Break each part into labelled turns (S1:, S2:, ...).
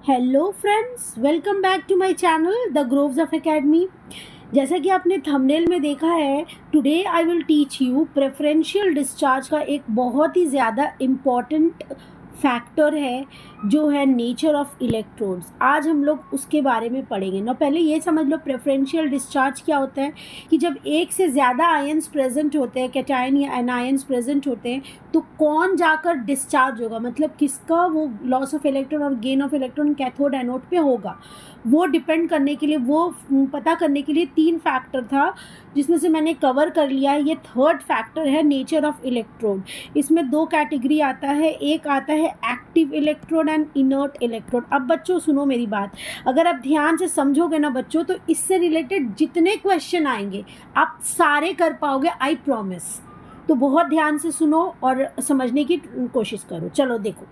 S1: Hello friends, welcome back to my channel the groves of academy. जैसा कि आपने thumbnail में देखा है, today I will teach you preferential discharge का एक बहुत ही ज़्यादा इम्पॉर्टेंट फैक्टर है जो है नेचर ऑफ इलेक्ट्रोड्स। आज हम लोग उसके बारे में पढ़ेंगे ना। पहले ये समझ लो प्रेफरेंशियल डिस्चार्ज क्या होता है कि जब एक से ज़्यादा आयंस प्रेजेंट होते हैं, कैटायन या एनायंस प्रेजेंट होते हैं, तो कौन जाकर डिस्चार्ज होगा, मतलब किसका वो लॉस ऑफ इलेक्ट्रॉन और gain of electron cathode anode पे होगा, वो डिपेंड करने के लिए, वो पता करने के लिए 3 फैक्टर था जिसमें से मैंने कवर कर लिया है। ये थर्ड फैक्टर है नेचर ऑफ इलेक्ट्रोड। इसमें 2 कैटेगरी आता है, एक आता है active electrode and inert electrode. अब बच्चों सुनो मेरी बात, अगर आप ध्यान से समझोगे ना बच्चों, तो इससे रिलेटेड जितने क्वेश्चन आएंगे आप सारे कर पाओगे, आई प्रॉमिस। तो बहुत ध्यान से सुनो और समझने की कोशिश करो। चलो देखो,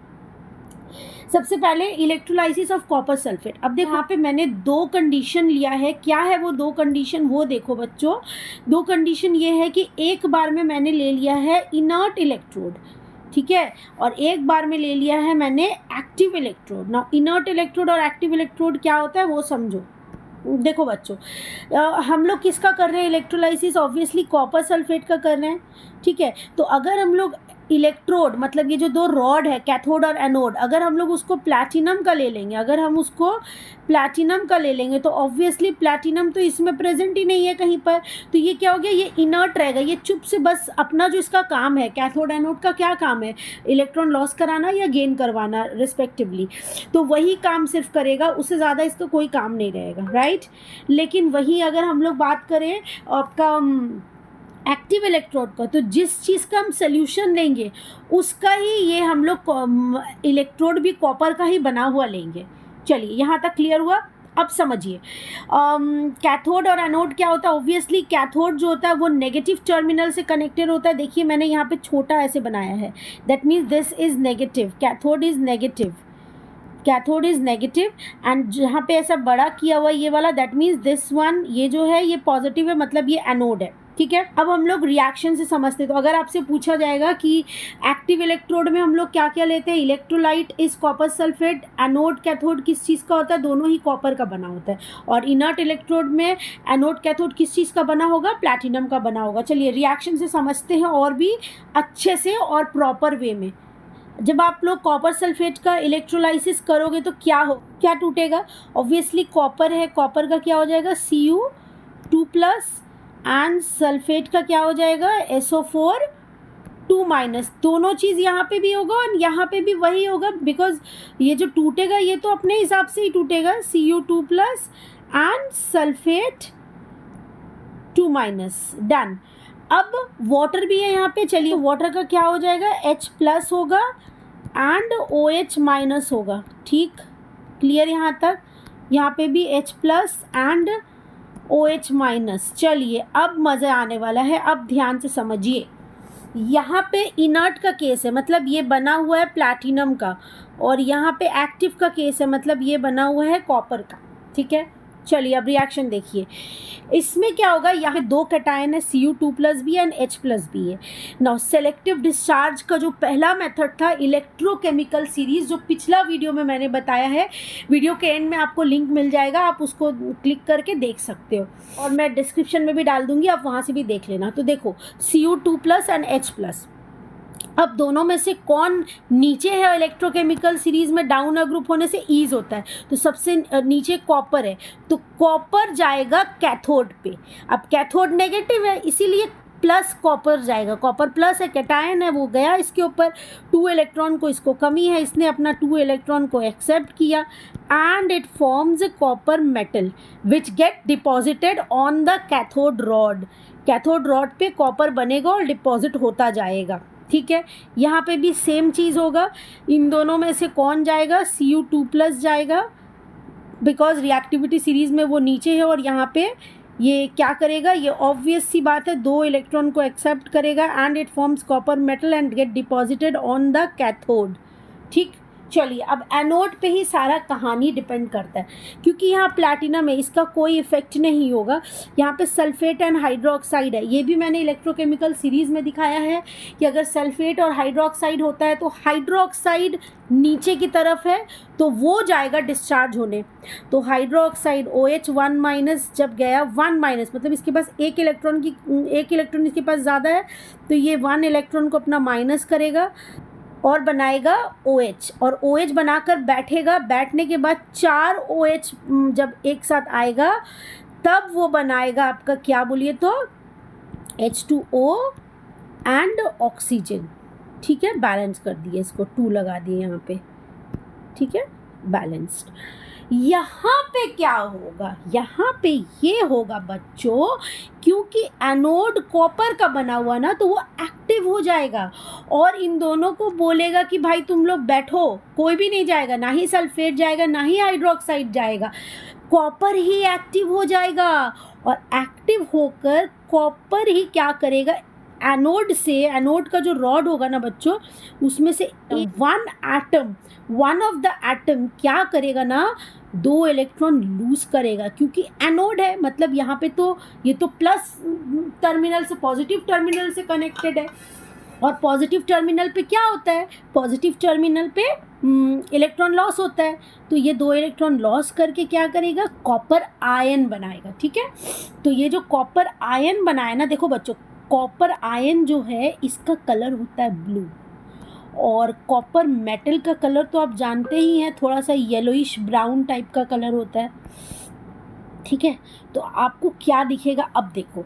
S1: सबसे पहले इलेक्ट्रोलाइसिस ऑफ कॉपर सल्फेट। अब देखो यहाँ पे मैंने 2 कंडीशन लिया है। क्या है वो 2 कंडीशन, वो देखो बच्चों। 2 कंडीशन ये है कि एक बार में मैंने ले लिया है इनर्ट इलेक्ट्रोड, ठीक है, और एक बार में ले लिया है मैंने एक्टिव इलेक्ट्रोड। ना इनर्ट इलेक्ट्रोड और एक्टिव इलेक्ट्रोड क्या होता है वो समझो। देखो बच्चों, हम लोग किसका कर रहे हैं इलेक्ट्रोलाइसिस? ऑब्वियसली कॉपर सल्फेट का कर रहे हैं, ठीक है। तो अगर हम लोग इलेक्ट्रोड, मतलब ये जो 2 रॉड है कैथोड और एनोड, अगर हम लोग उसको प्लैटिनम का ले लेंगे, अगर हम उसको प्लैटिनम का ले लेंगे तो ऑब्वियसली प्लैटिनम तो इसमें प्रेजेंट ही नहीं है कहीं पर, तो ये क्या हो गया, ये इनर्ट रहेगा। ये चुप से बस अपना जो इसका काम है, कैथोड एनोड का क्या काम है, इलेक्ट्रॉन लॉस कराना या गेन करवाना रिस्पेक्टिवली, तो वही काम सिर्फ करेगा, उससे ज़्यादा इसका कोई काम नहीं रहेगा, राइट। लेकिन वही अगर हम लोग बात करें आपका एक्टिव इलेक्ट्रोड का, तो जिस चीज़ का हम सोल्यूशन लेंगे उसका ही ये हम लोग इलेक्ट्रोड भी कॉपर का ही बना हुआ लेंगे। चलिए यहाँ तक क्लियर हुआ। अब समझिए कैथोड और एनोड क्या होता है। ऑब्वियसली कैथोड जो होता है वो नेगेटिव टर्मिनल से कनेक्टेड होता है। देखिए मैंने यहाँ पे छोटा ऐसे बनाया है, that means this is negative, cathode is negative, cathode is negative. And जहाँ पे ऐसा बड़ा किया हुआ ये वाला, दैट मीन्स दिस वन, ये जो है ये पॉजिटिव है, मतलब ये एनोड है, ठीक है। अब हम लोग रिएक्शन से समझते, तो अगर आपसे पूछा जाएगा कि एक्टिव इलेक्ट्रोड में हम लोग क्या क्या लेते हैं, electrolyte is copper sulphate, anode cathode किस चीज़ का होता है, दोनों ही कॉपर का बना होता है। और इनर्ट इलेक्ट्रोड में एनोड कैथोड किस चीज़ का बना होगा, प्लैटिनम का बना होगा। चलिए रिएक्शन से समझते हैं और भी अच्छे से और प्रॉपर वे में। जब आप लोग कॉपर सल्फेट का इलेक्ट्रोलाइसिस करोगे तो क्या टूटेगा, ऑब्वियसली कॉपर है, कॉपर का क्या हो जाएगा, Cu2+, एंड सल्फेट का क्या हो जाएगा, SO4 2-। दोनों चीज़ यहाँ पे भी होगा और यहाँ पे भी वही होगा, बिकॉज ये जो टूटेगा ये तो अपने हिसाब से ही टूटेगा, Cu2+ एंड सल्फेट 2-। डन। अब वाटर भी है यहाँ पे। चलिए वाटर का क्या हो जाएगा, H+ होगा एंड OH- होगा, ठीक, क्लियर यहाँ तक। यहाँ पे भी H+ एंड OH-। चलिए अब मज़ा आने वाला है, अब ध्यान से समझिए। यहाँ पे इनर्ट का केस है, मतलब ये बना हुआ है प्लैटिनम का, और यहाँ पे एक्टिव का केस है, मतलब ये बना हुआ है कॉपर का, ठीक है। चलिए अब रिएक्शन देखिए, इसमें क्या होगा, यहाँ 2 कैटायन है, Cu2+ भी एंड H+ भी है। नाउ सेलेक्टिव डिस्चार्ज का जो पहला मेथड था इलेक्ट्रोकेमिकल सीरीज, जो पिछला वीडियो में मैंने बताया है, वीडियो के एंड में आपको लिंक मिल जाएगा, आप उसको क्लिक करके देख सकते हो, और मैं डिस्क्रिप्शन में भी डाल दूंगी, आप वहाँ से भी देख लेना। तो देखो Cu2+ एंड H+, अब दोनों में से कौन नीचे है इलेक्ट्रोकेमिकल सीरीज में, डाउन ग्रुप होने से ईज होता है, तो सबसे नीचे कॉपर है, तो कॉपर जाएगा कैथोड पे। अब कैथोड नेगेटिव है इसीलिए प्लस कॉपर जाएगा, कॉपर प्लस है, कैटायन है, वो गया इसके ऊपर, 2 इलेक्ट्रॉन को इसको कमी है, इसने अपना 2 इलेक्ट्रॉन को एक्सेप्ट किया, and it forms a copper metal which get deposited on the cathode rod. Cathode rod पे कॉपर बनेगा और डिपॉजिट होता जाएगा, ठीक है। यहाँ पे भी सेम चीज़ होगा, इन दोनों में से कौन जाएगा, Cu2+ जाएगा, बिकॉज रिएक्टिविटी सीरीज में वो नीचे है, और यहाँ पे ये क्या करेगा, ये ऑब्वियस सी बात है, 2 इलेक्ट्रॉन को एक्सेप्ट करेगा, and it forms copper metal and get deposited on the cathode, ठीक। चलिए अब एनोड पे ही सारा कहानी डिपेंड करता है, क्योंकि यहाँ प्लैटिनम है, इसका कोई इफेक्ट नहीं होगा। यहाँ पे सल्फेट एंड हाइड्रोक्साइड है, ये भी मैंने इलेक्ट्रोकेमिकल सीरीज़ में दिखाया है कि अगर सल्फेट और हाइड्रोक्साइड होता है तो हाइड्रोक्साइड नीचे की तरफ है तो वो जाएगा डिस्चार्ज होने। तो हाइड्रोक्साइड OH1 माइनस जब गया 1 माइनस, मतलब इसके पास एक इलेक्ट्रॉन इसके पास ज़्यादा है, तो ये 1 इलेक्ट्रॉन को अपना माइनस करेगा और बनाएगा OH, और OH बनाकर बैठेगा। बैठने के बाद 4 OH जब एक साथ आएगा तब वो बनाएगा आपका क्या बोलिए तो H2O एंड ऑक्सीजन। ठीक है, बैलेंस कर दिए, इसको 2 लगा दिए यहाँ पे। ठीक है, बैलेंस्ड। यहाँ पे क्या होगा, यहाँ पे ये होगा बच्चों, क्योंकि एनोड कॉपर का बना हुआ ना तो वो एक्टिव हो जाएगा और इन दोनों को बोलेगा कि भाई तुम लोग बैठो, कोई भी नहीं जाएगा, ना ही सल्फेट जाएगा ना ही हाइड्रोक्साइड जाएगा, कॉपर ही एक्टिव हो जाएगा। और एक्टिव होकर कॉपर ही क्या करेगा, एनोड से, एनोड का जो रॉड होगा ना बच्चों, उसमें से वन ऑफ द एटम क्या करेगा ना, 2 इलेक्ट्रॉन लूज करेगा, क्योंकि एनोड है, मतलब यहाँ पे तो ये तो प्लस टर्मिनल से, पॉजिटिव टर्मिनल से कनेक्टेड है। और पॉजिटिव टर्मिनल पे क्या होता है, पॉजिटिव टर्मिनल पे इलेक्ट्रॉन लॉस होता है, तो ये 2 इलेक्ट्रॉन लॉस करके क्या करेगा, कॉपर आयन बनाएगा। ठीक है, तो ये जो कॉपर आयन बनाया ना, देखो बच्चों, कॉपर आयन जो है इसका कलर होता है ब्लू, और कॉपर मेटल का कलर तो आप जानते ही हैं, थोड़ा सा येलोइश ब्राउन टाइप का कलर होता है। ठीक है, तो आपको क्या दिखेगा, अब देखो,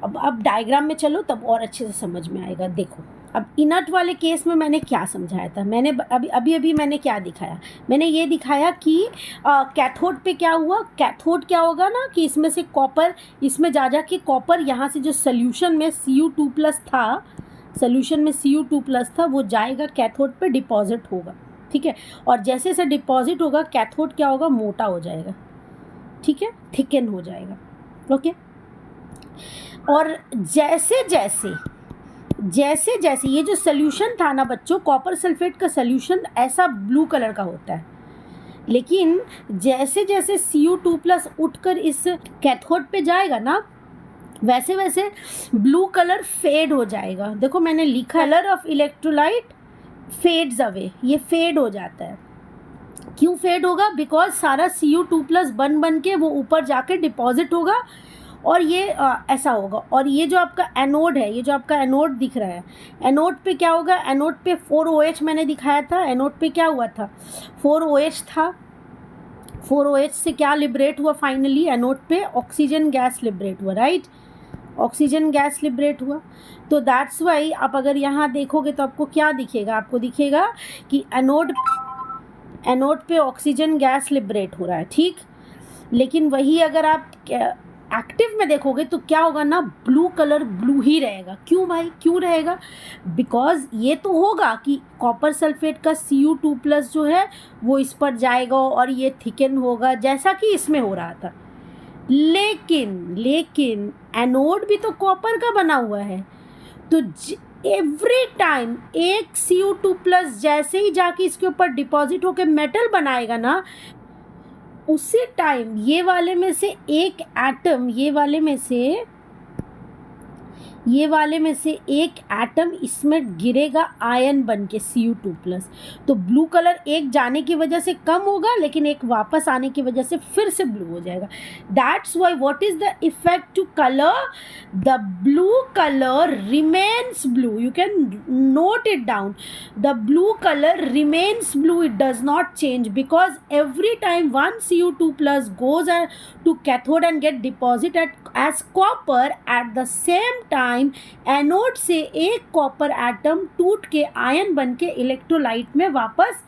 S1: अब डायग्राम में चलो तब और अच्छे से समझ में आएगा। देखो अब इनर्ट वाले केस में मैंने क्या समझाया था, मैंने अभी मैंने क्या दिखाया, मैंने ये दिखाया कि कैथोड पे क्या हुआ, कैथोड क्या होगा ना कि इसमें से कॉपर, इसमें जा के कॉपर यहाँ से जो सोल्यूशन में Cu2+ था, सोल्यूशन में Cu2+ था, वो जाएगा कैथोड पे, डिपॉजिट होगा। ठीक है, और जैसे जैसे डिपॉजिट होगा कैथोड क्या होगा, मोटा हो जाएगा। ठीक है, थिकन हो जाएगा। ओके, और जैसे जैसे ये जो सोल्यूशन था ना बच्चों, कॉपर सल्फेट का सोल्यूशन ऐसा ब्लू कलर का होता है, लेकिन जैसे जैसे Cu2+ उठकर इस कैथोड पे जाएगा ना, वैसे वैसे ब्लू कलर फेड हो जाएगा। देखो मैंने लिखा, colour of electrolyte fades away, ये फेड हो जाता है। क्यों फेड होगा, बिकॉज सारा Cu2+ बन के वो ऊपर जाके डिपॉजिट होगा और ये ऐसा होगा। और ये जो आपका एनोड है, ये जो आपका एनोड दिख रहा है, एनोड पे क्या होगा, एनोड पे 4OH मैंने दिखाया था, एनोड पे क्या हुआ था, 4OH था, 4OH से क्या लिबरेट हुआ फाइनली, एनोड पे ऑक्सीजन गैस लिबरेट हुआ, राइट, ऑक्सीजन गैस लिबरेट हुआ। तो दैट्स वाई आप अगर यहाँ देखोगे तो आपको क्या दिखेगा, आपको दिखेगा कि एनोड पे ऑक्सीजन गैस लिबरेट हो रहा है। ठीक, लेकिन वही अगर आप एक्टिव में देखोगे तो क्या होगा ना, ब्लू कलर ब्लू ही रहेगा। क्यों भाई, क्यों रहेगा, बिकॉज ये तो होगा कि कॉपर सल्फेट का Cu2+ जो है वो इस पर जाएगा और ये थिकन होगा जैसा कि इसमें हो रहा था। लेकिन एनोड भी तो कॉपर का बना हुआ है, तो एवरी टाइम एक Cu2+ जैसे ही जाके इसके ऊपर डिपॉजिट होकर मेटल बनाएगा ना, उसी टाइम ये वाले में से एक एटम, ये वाले में से एक एटम इसमें गिरेगा आयन बन के Cu2+। तो ब्लू कलर एक जाने की वजह से कम होगा, लेकिन एक वापस आने की वजह से फिर से ब्लू हो जाएगा। That's why what is the effect to colour, the blue colour remains blue, you can note it down, the blue colour remains blue, it does not change, because every time one Cu2+ goes to cathode and get deposited as copper, at the same time anode से एक copper atom टूट के ion बन के electrolyte में वापस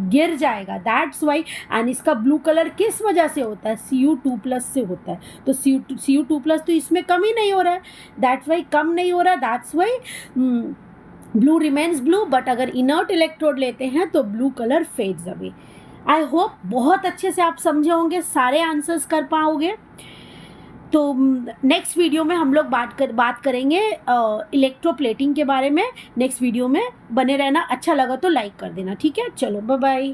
S1: गिर जाएगा। दैट्स वाई, एंड इसका ब्लू कलर किस वजह से होता है, Cu2+ से होता है। तो Cu2+ तो इसमें कम ही नहीं हो रहा है, दैट्स वाई कम नहीं हो रहा है, that's why blue remains blue. But अगर इनर्ट इलेक्ट्रोड लेते हैं तो blue colour fades away. I hope बहुत अच्छे से आप समझे होंगे, सारे आंसर्स कर पाओगे। तो नेक्स्ट वीडियो में हम लोग बात करेंगे इलेक्ट्रोप्लेटिंग के बारे में। नेक्स्ट वीडियो में बने रहना। अच्छा लगा तो लाइक कर देना, ठीक है? चलो बाय बाय।